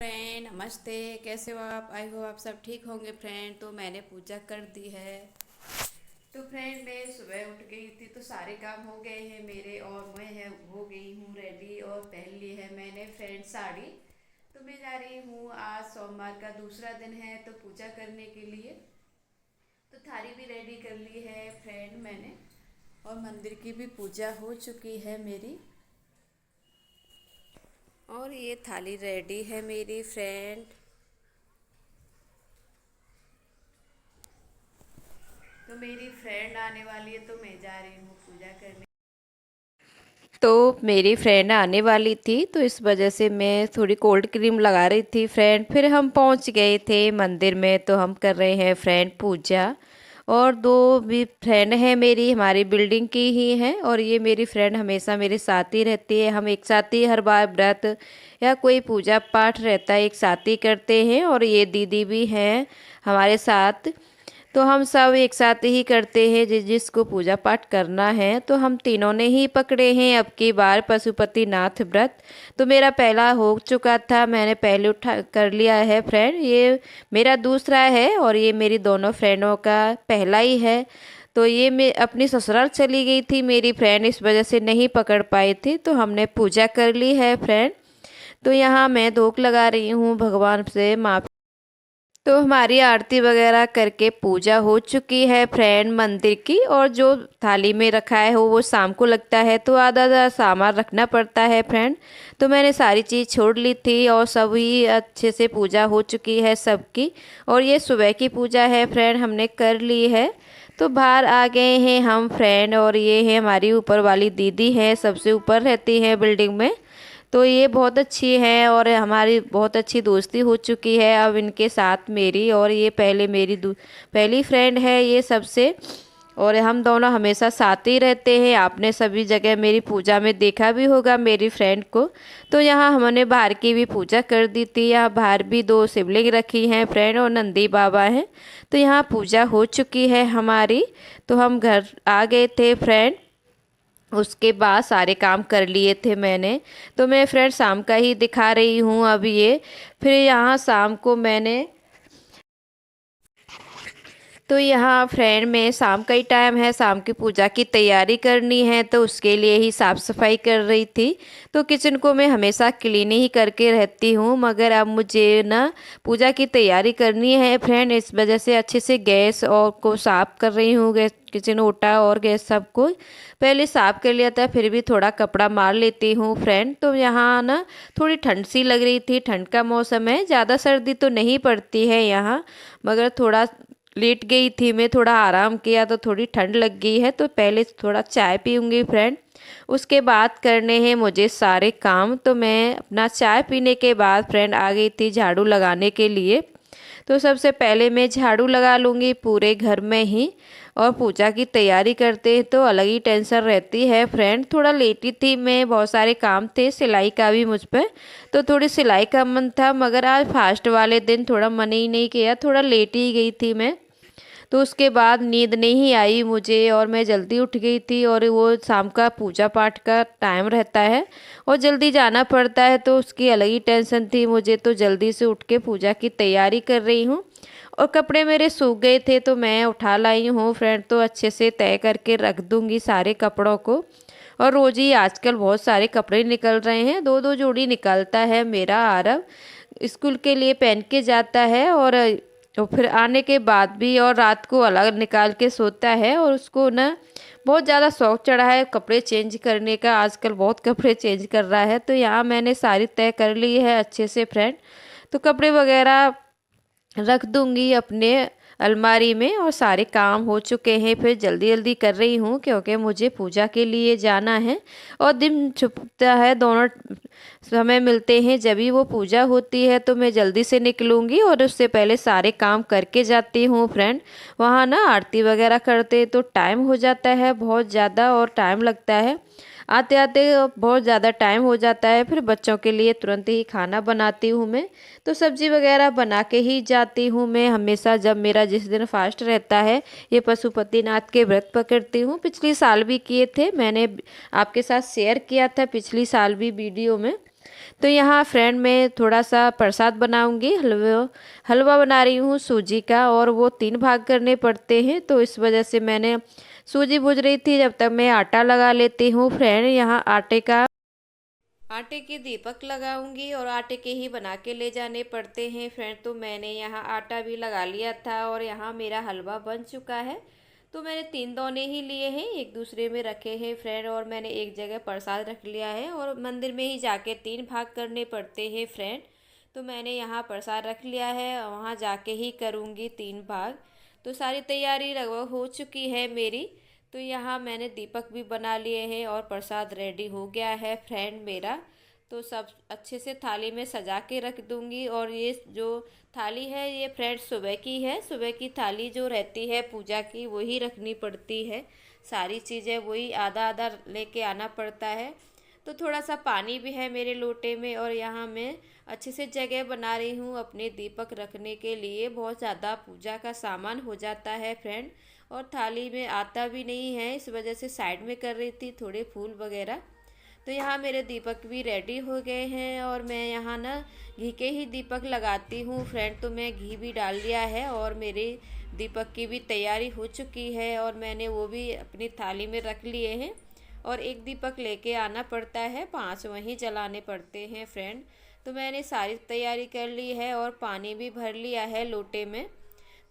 Friend नमस्ते। कैसे हो आप? आई हो आप सब ठीक होंगे फ्रेंड। तो मैंने पूजा कर दी है। तो फ्रेंड मैं सुबह उठ गई थी तो सारे काम हो गए हैं मेरे, और मैं है हो गई हूँ रेडी और पहन ली है मैंने फ्रेंड साड़ी। तो मैं जा रही हूँ, आज सोमवार का दूसरा दिन है तो पूजा करने के लिए। तो थाली भी रेडी कर ली है फ्रेंड मैंने, और मंदिर की भी पूजा हो चुकी है मेरी। और ये थाली रेडी है मेरी फ्रेंड। तो मेरी फ्रेंड आने वाली है तो मैं जा रही हूँ पूजा करने। तो मेरी फ्रेंड आने वाली थी तो इस वजह से मैं थोड़ी कोल्ड क्रीम लगा रही थी फ्रेंड। फिर हम पहुंच गए थे मंदिर में, तो हम कर रहे हैं फ्रेंड पूजा। और दो भी फ्रेंड है मेरी, हमारी बिल्डिंग की ही हैं, और ये मेरी फ्रेंड हमेशा मेरे साथ ही रहती है। हम एक साथ ही हर बार व्रत या कोई पूजा पाठ रहता है एक साथ ही करते हैं। और ये दीदी भी हैं हमारे साथ, तो हम सब एक साथ ही करते हैं। जिसको पूजा पाठ करना है तो हम तीनों ने ही पकड़े हैं अब की बार पशुपतिनाथ व्रत। तो मेरा पहला हो चुका था, मैंने पहले उठा कर लिया है फ्रेंड। ये मेरा दूसरा है और ये मेरी दोनों फ्रेंडों का पहला ही है। तो ये मैं अपनी ससुराल चली गई थी मेरी फ्रेंड, इस वजह से नहीं पकड़ पाई थी, तो हमने पूजा कर ली है फ्रेंड। तो यहाँ मैं धूप लगा रही हूँ भगवान से माफ़ी। तो हमारी आरती वगैरह करके पूजा हो चुकी है फ्रेंड मंदिर की। और जो थाली में रखा है वो शाम को लगता है, तो आधा आधा सामान रखना पड़ता है फ्रेंड। तो मैंने सारी चीज़ छोड़ ली थी और सभी अच्छे से पूजा हो चुकी है सबकी। और ये सुबह की पूजा है फ्रेंड, हमने कर ली है। तो बाहर आ गए हैं हम फ्रेंड, और ये है हमारी ऊपर वाली दीदी है, सबसे ऊपर रहती है बिल्डिंग में। तो ये बहुत अच्छी है और हमारी बहुत अच्छी दोस्ती हो चुकी है अब इनके साथ मेरी। और ये पहले मेरी पहली फ्रेंड है ये सबसे, और हम दोनों हमेशा साथ ही रहते हैं। आपने सभी जगह मेरी पूजा में देखा भी होगा मेरी फ्रेंड को। तो यहाँ हमने बाहर की भी पूजा कर दी थी। यहाँ बाहर भी दो शिवलिंग रखी हैं फ्रेंड और नंदी बाबा हैं। तो यहाँ पूजा हो चुकी है हमारी। तो हम घर आ गए थे फ्रेंड, उसके बाद सारे काम कर लिए थे मैंने। तो मैं फ्रेंड शाम का ही दिखा रही हूँ अब ये। फिर यहाँ शाम को मैंने, तो यहाँ फ्रेंड में शाम का ही टाइम है, शाम की पूजा की तैयारी करनी है, तो उसके लिए ही साफ़ सफाई कर रही थी। तो किचन को मैं हमेशा क्लीन ही करके रहती हूँ, मगर अब मुझे ना पूजा की तैयारी करनी है फ्रेंड, इस वजह से अच्छे से गैस और को साफ़ कर रही हूँ। गैस, किचन ओटा और गैस सबको पहले साफ़ कर लिया था, फिर भी थोड़ा कपड़ा मार लेती हूँ फ्रेंड। तो यहाँ ना थोड़ी ठंड सी लग रही थी, ठंड का मौसम है, ज़्यादा सर्दी तो नहीं पड़ती है यहाँ, मगर थोड़ा लेट गई थी मैं, थोड़ा आराम किया तो थोड़ी ठंड लग गई है। तो पहले थोड़ा चाय पीऊँगी फ्रेंड, उसके बाद करने हैं मुझे सारे काम। तो मैं अपना चाय पीने के बाद फ्रेंड आ गई थी झाड़ू लगाने के लिए। तो सबसे पहले मैं झाड़ू लगा लूँगी पूरे घर में ही। और पूजा की तैयारी करते हैं तो अलग ही टेंशन रहती है फ्रेंड। थोड़ा लेटी थी मैं, बहुत सारे काम थे सिलाई का भी मुझ पर, तो थोड़ी सिलाई का मन था, मगर आज फास्ट वाले दिन थोड़ा मन ही नहीं किया, थोड़ा लेट ही गई थी मैं। तो उसके बाद नींद नहीं आई मुझे और मैं जल्दी उठ गई थी, और वो शाम का पूजा पाठ का टाइम रहता है और जल्दी जाना पड़ता है, तो उसकी अलग ही टेंशन थी मुझे। तो जल्दी से उठ के पूजा की तैयारी कर रही हूँ। और कपड़े मेरे सूख गए थे तो मैं उठा लाई हूँ फ्रेंड, तो अच्छे से तय करके रख दूँगी सारे कपड़ों को। और रोज़ ही आजकल बहुत सारे कपड़े निकल रहे हैं, दो दो जोड़ी निकलता है मेरा आरव, स्कूल के लिए पहन के जाता है, और तो फिर आने के बाद भी और रात को अलग निकाल के सोता है। और उसको ना बहुत ज़्यादा शौक चढ़ा है कपड़े चेंज करने का, आजकल बहुत कपड़े चेंज कर रहा है। तो यहाँ मैंने सारी तय कर ली है अच्छे से फ्रेंड। तो कपड़े वगैरह रख दूंगी अपने अलमारी में, और सारे काम हो चुके हैं। फिर जल्दी जल्दी कर रही हूँ क्योंकि मुझे पूजा के लिए जाना है, और दिन छुपता है, दोनों समय मिलते हैं जब भी वो पूजा होती है। तो मैं जल्दी से निकलूँगी और उससे पहले सारे काम करके जाती हूँ फ्रेंड। वहाँ ना आरती वगैरह करते तो टाइम हो जाता है बहुत ज़्यादा, और टाइम लगता है आते आते, बहुत ज़्यादा टाइम हो जाता है। फिर बच्चों के लिए तुरंत ही खाना बनाती हूँ मैं, तो सब्जी वगैरह बना के ही जाती हूँ मैं हमेशा, जब मेरा जिस दिन फास्ट रहता है। ये पशुपतिनाथ के व्रत पकड़ती हूँ, पिछली साल भी किए थे मैंने, आपके साथ शेयर किया था पिछली साल भी वीडियो में। तो यहाँ फ्रेंड मैं थोड़ा सा प्रसाद बनाऊंगी। हलवा बना रही हूँ सूजी का, और वो 3 भाग करने पड़ते हैं, तो इस वजह से मैंने सूजी भूज रही थी जब तक मैं आटा लगा लेती हूँ। फ्रेंड यहाँ आटे के दीपक लगाऊंगी, और आटे के ही बना के ले जाने पड़ते हैं फ्रेंड। तो मैंने यहाँ आटा भी लगा लिया था, और यहाँ मेरा हलवा बन चुका है। तो मैंने 3 दोने ही लिए हैं, एक दूसरे में रखे हैं फ्रेंड, और मैंने एक जगह प्रसाद रख लिया है, और मंदिर में ही जाके 3 भाग करने पड़ते हैं फ्रेंड। तो मैंने यहाँ प्रसाद रख लिया है, वहाँ जाके ही करूँगी 3 भाग। तो सारी तैयारी लगभग हो चुकी है मेरी। तो यहाँ मैंने दीपक भी बना लिए हैं, और प्रसाद रेडी हो गया है फ्रेंड मेरा। तो सब अच्छे से थाली में सजा के रख दूँगी। और ये जो थाली है ये फ्रेंड सुबह की है, सुबह की थाली जो रहती है पूजा की वही रखनी पड़ती है। सारी चीज़ें वही आधा आधा लेके आना पड़ता है। तो थोड़ा सा पानी भी है मेरे लोटे में, और यहाँ मैं अच्छे से जगह बना रही हूँ अपने दीपक रखने के लिए। बहुत ज़्यादा पूजा का सामान हो जाता है फ्रेंड, और थाली में आता भी नहीं है, इस वजह से साइड में कर रही थी थोड़े फूल वगैरह। तो यहाँ मेरे दीपक भी रेडी हो गए हैं, और मैं यहाँ ना घी के ही दीपक लगाती हूँ फ्रेंड। तो मैं घी भी डाल दिया है, और मेरे दीपक की भी तैयारी हो चुकी है, और मैंने वो भी अपनी थाली में रख लिए हैं। और एक दीपक लेके आना पड़ता है, 5 वहीं जलाने पड़ते हैं फ्रेंड। तो मैंने सारी तैयारी कर ली है, और पानी भी भर लिया है लोटे में।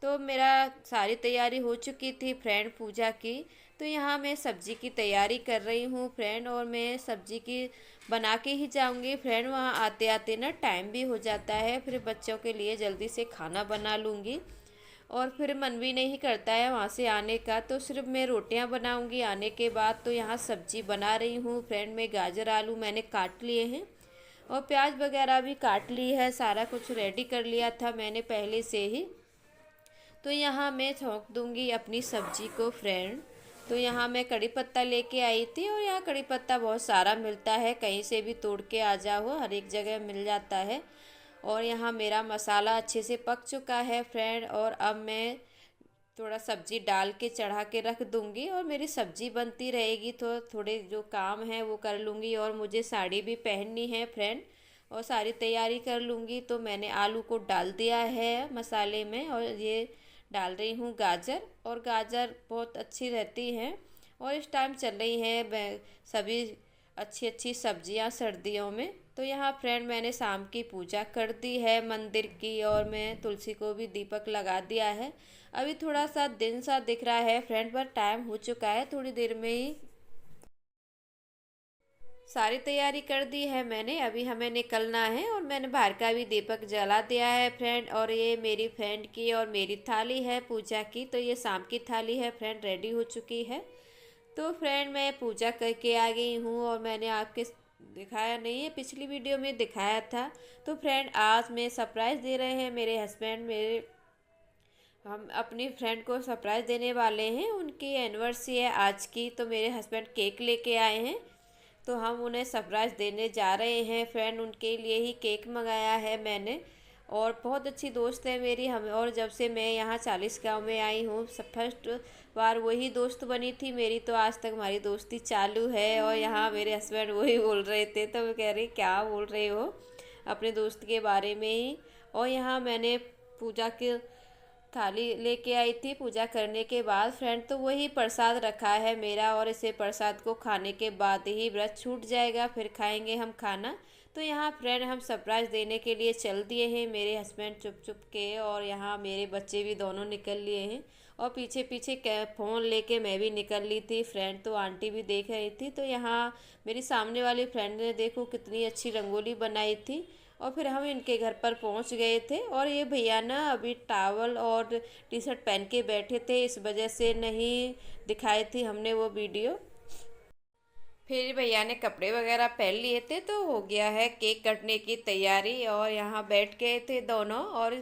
तो मेरा सारी तैयारी हो चुकी थी फ्रेंड पूजा की। तो यहाँ मैं सब्जी की तैयारी कर रही हूँ फ्रेंड, और मैं सब्जी की बना के ही जाऊँगी फ्रेंड। वहाँ आते आते ना टाइम भी हो जाता है, फिर बच्चों के लिए जल्दी से खाना बना लूँगी, और फिर मन भी नहीं करता है वहाँ से आने का। तो सिर्फ मैं रोटियाँ बनाऊँगी आने के बाद। तो यहाँ सब्जी बना रही हूँ फ्रेंड। में गाजर आलू मैंने काट लिए हैं, और प्याज वगैरह भी काट ली है, सारा कुछ रेडी कर लिया था मैंने पहले से ही। तो यहाँ मैं छोंक दूंगी अपनी सब्जी को फ्रेंड। तो यहाँ मैं कड़ी पत्ता लेके आई थी, और यहाँ कड़ी पत्ता बहुत सारा मिलता है, कहीं से भी तोड़ के आ जाओ, हर एक जगह मिल जाता है। और यहाँ मेरा मसाला अच्छे से पक चुका है फ्रेंड, और अब मैं थोड़ा सब्जी डाल के चढ़ा के रख दूंगी, और मेरी सब्जी बनती रहेगी। तो थोड़े जो काम है वो कर लूँगी, और मुझे साड़ी भी पहननी है फ्रेंड, और सारी तैयारी कर लूँगी। तो मैंने आलू को डाल दिया है मसाले में, और ये डाल रही हूँ गाजर। और गाजर बहुत अच्छी रहती हैं, और इस टाइम चल रही है सभी अच्छी अच्छी सब्जियां सर्दियों में। तो यहाँ फ्रेंड मैंने शाम की पूजा कर दी है मंदिर की, और मैं तुलसी को भी दीपक लगा दिया है। अभी थोड़ा सा दिन सा दिख रहा है फ्रेंड, पर टाइम हो चुका है, थोड़ी देर में ही सारी तैयारी कर दी है मैंने। अभी हमें निकलना है, और मैंने बाहर का भी दीपक जला दिया है फ्रेंड। और ये मेरी फ्रेंड की और मेरी थाली है पूजा की। तो ये शाम की थाली है फ्रेंड, रेडी हो चुकी है। तो फ्रेंड मैं पूजा करके आ गई हूँ, और मैंने आपके दिखाया नहीं है, पिछली वीडियो में दिखाया था। तो फ्रेंड आज मैं सरप्राइज़ दे रहे हैं मेरे हस्बैंड मेरे, हम अपनी फ्रेंड को सरप्राइज़ देने वाले हैं। उनकी एनिवर्सरी है आज की, तो मेरे हस्बैंड केक लेके आए हैं, तो हम उन्हें सरप्राइज़ देने जा रहे हैं फ्रेंड। उनके लिए ही केक मंगाया है मैंने, और बहुत अच्छी दोस्त है मेरी हम। और जब से मैं यहाँ 40 गाँव में आई हूँ, फर्स्ट बार वही दोस्त बनी थी मेरी, तो आज तक हमारी दोस्ती चालू है। और यहाँ मेरे हस्बैंड वही बोल रहे थे, तो मैं कह रही क्या बोल रहे हो अपने दोस्त के बारे में ही। और यहाँ मैंने पूजा के थाली लेके आई थी पूजा करने के बाद फ्रेंड। तो वही प्रसाद रखा है मेरा, और इसे प्रसाद को खाने के बाद ही व्रत छूट जाएगा, फिर खाएंगे हम खाना। तो यहाँ फ्रेंड हम सरप्राइज़ देने के लिए चल दिए हैं मेरे हस्बैंड चुप चुप के, और यहाँ मेरे बच्चे भी दोनों निकल लिए हैं, और पीछे पीछे फ़ोन लेके मैं भी निकल ली थी फ्रेंड। तो आंटी भी देख रही थी। तो यहाँ मेरी सामने वाली फ्रेंड ने देखो कितनी अच्छी रंगोली बनाई थी। और फिर हम इनके घर पर पहुंच गए थे, और ये भैया ना अभी टावल और टी शर्ट पहन के बैठे थे, इस वजह से नहीं दिखाई थी हमने वो वीडियो। फिर भैया ने कपड़े वगैरह पहन लिए थे, तो हो गया है केक कटने की तैयारी। और यहाँ बैठ गए थे दोनों, और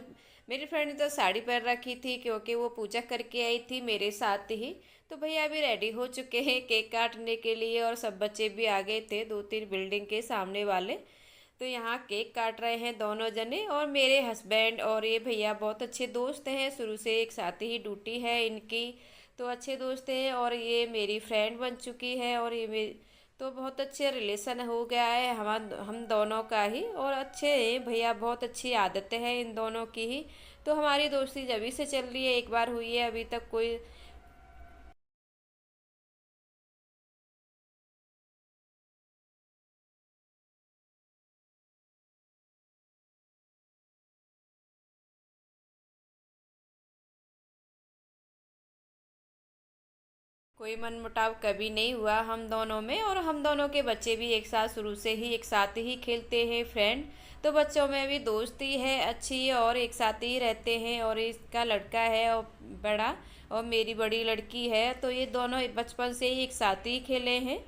मेरी फ्रेंड ने तो साड़ी पहन रखी थी क्योंकि वो पूजा करके आई थी मेरे साथ ही। तो भैया अभी रेडी हो चुके हैं केक काटने के लिए, और सब बच्चे भी आ गए थे 2-3 बिल्डिंग के सामने वाले। तो यहाँ केक काट रहे हैं दोनों जने। और मेरे हस्बैंड और ये भैया बहुत अच्छे दोस्त हैं, शुरू से एक साथ ही ड्यूटी है इनकी, तो अच्छे दोस्त हैं। और ये मेरी फ्रेंड बन चुकी है, और ये तो बहुत अच्छे रिलेशन हो गया है हम दोनों का ही, और अच्छे हैं भैया, बहुत अच्छी आदतें हैं इन दोनों की ही। तो हमारी दोस्ती जब से चल रही है, एक बार हुई है, अभी तक कोई कोई मनमुटाव कभी नहीं हुआ हम दोनों में। और हम दोनों के बच्चे भी एक साथ शुरू से ही एक साथ ही खेलते हैं फ्रेंड। तो बच्चों में भी दोस्ती है अच्छी, और एक साथ ही रहते हैं। और इसका लड़का है और बड़ा, और मेरी बड़ी लड़की है, तो ये दोनों बचपन से ही एक साथ ही खेले हैं।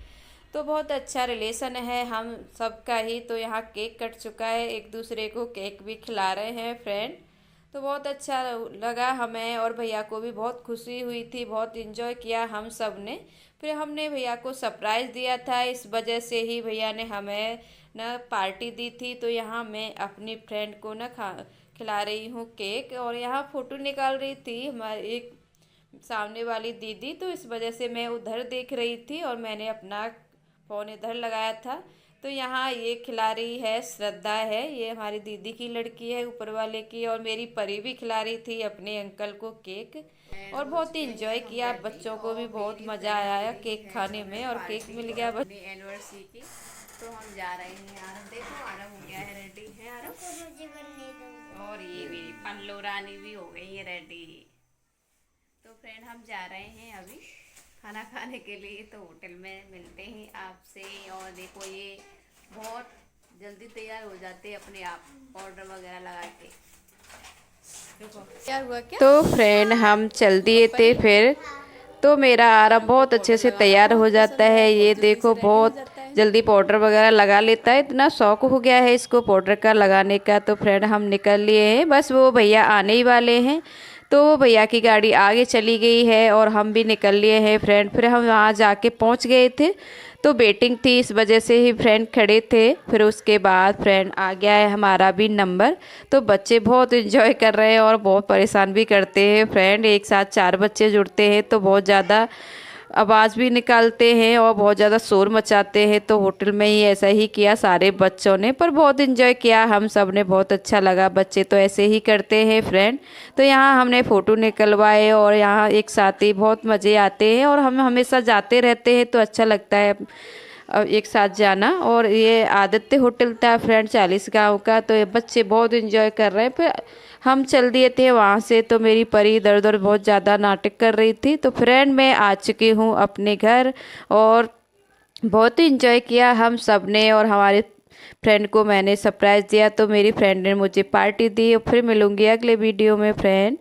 तो बहुत अच्छा रिलेशन है हम सबका ही। तो यहाँ केक कट चुका है, एक दूसरे को केक भी खिला रहे हैं फ्रेंड। तो बहुत अच्छा लगा हमें, और भैया को भी बहुत खुशी हुई थी, बहुत इन्जॉय किया हम सब ने। फिर हमने भैया को सरप्राइज़ दिया था, इस वजह से ही भैया ने हमें न पार्टी दी थी। तो यहाँ मैं अपनी फ्रेंड को न खिला रही हूँ केक, और यहाँ फ़ोटो निकाल रही थी हमारी एक सामने वाली दीदी। तो इस वजह से मैं उधर देख रही थी, और मैंने अपना फ़ोन इधर लगाया था। तो यहाँ ये खिला रही है श्रद्धा है, ये हमारी दीदी की लड़की है ऊपर वाले की, और मेरी परी भी खिला रही थी अपने अंकल को केक। और बहुत ही इंजॉय किया, बच्चों को भी बहुत मज़ा आया केक खाने में, और केक मिल गया अपनी एनिवर्सरी की। तो हम जा रहे हैं आरव, देखो आरव हो गया है रेडी है आरव, और ये मेरी पल्लू रानी भी हो गई है रेडी। तो फ्रेंड हम जा रहे हैं अभी खाना खाने के लिए, तो होटल में मिलते हैं आपसे। और देखो ये बहुत जल्दी तैयार हो जाते हैं अपने आप, पाउडर वगैरह लगा के। देखो तैयार हुआ क्या। तो फ्रेंड हम चल दिए थे फिर। तो मेरा आरब बहुत अच्छे से तैयार हो जाता है, ये देखो बहुत जल्दी पाउडर वगैरह लगा लेता है, इतना शौक हो गया है इसको पाउडर का लगाने का। तो फ्रेंड हम निकल लिए हैं, बस वो भैया आने ही वाले हैं। तो वो भैया की गाड़ी आगे चली गई है, और हम भी निकल लिए हैं फ्रेंड। फिर हम वहाँ जाके पहुँच गए थे, तो वेटिंग थी इस वजह से ही फ्रेंड खड़े थे। फिर उसके बाद फ्रेंड आ गया है हमारा भी नंबर। तो बच्चे बहुत इन्जॉय कर रहे हैं, और बहुत परेशान भी करते हैं फ्रेंड। एक साथ 4 बच्चे जुड़ते हैं तो बहुत ज़्यादा आवाज़ भी निकालते हैं, और बहुत ज़्यादा शोर मचाते हैं। तो होटल में ही ऐसा ही किया सारे बच्चों ने, पर बहुत इन्जॉय किया हम सब ने, बहुत अच्छा लगा। बच्चे तो ऐसे ही करते हैं फ्रेंड। तो यहाँ हमने फ़ोटो निकलवाए, और यहाँ एक साथ ही बहुत मज़े आते हैं, और हम हमेशा जाते रहते हैं तो अच्छा लगता है एक साथ जाना। और ये आदित्य होटल था फ्रेंड 40 गाँव का। तो ये बच्चे बहुत इन्जॉय कर रहे हैं। फिर हम चल दिए थे वहाँ से। तो मेरी परी इधर उधर बहुत ज़्यादा नाटक कर रही थी। तो फ्रेंड मैं आ चुकी हूँ अपने घर, और बहुत ही इंजॉय किया हम सब ने। और हमारे फ्रेंड को मैंने सरप्राइज़ दिया, तो मेरी फ्रेंड ने मुझे पार्टी दी। फिर मिलूँगी अगले वीडियो में फ्रेंड।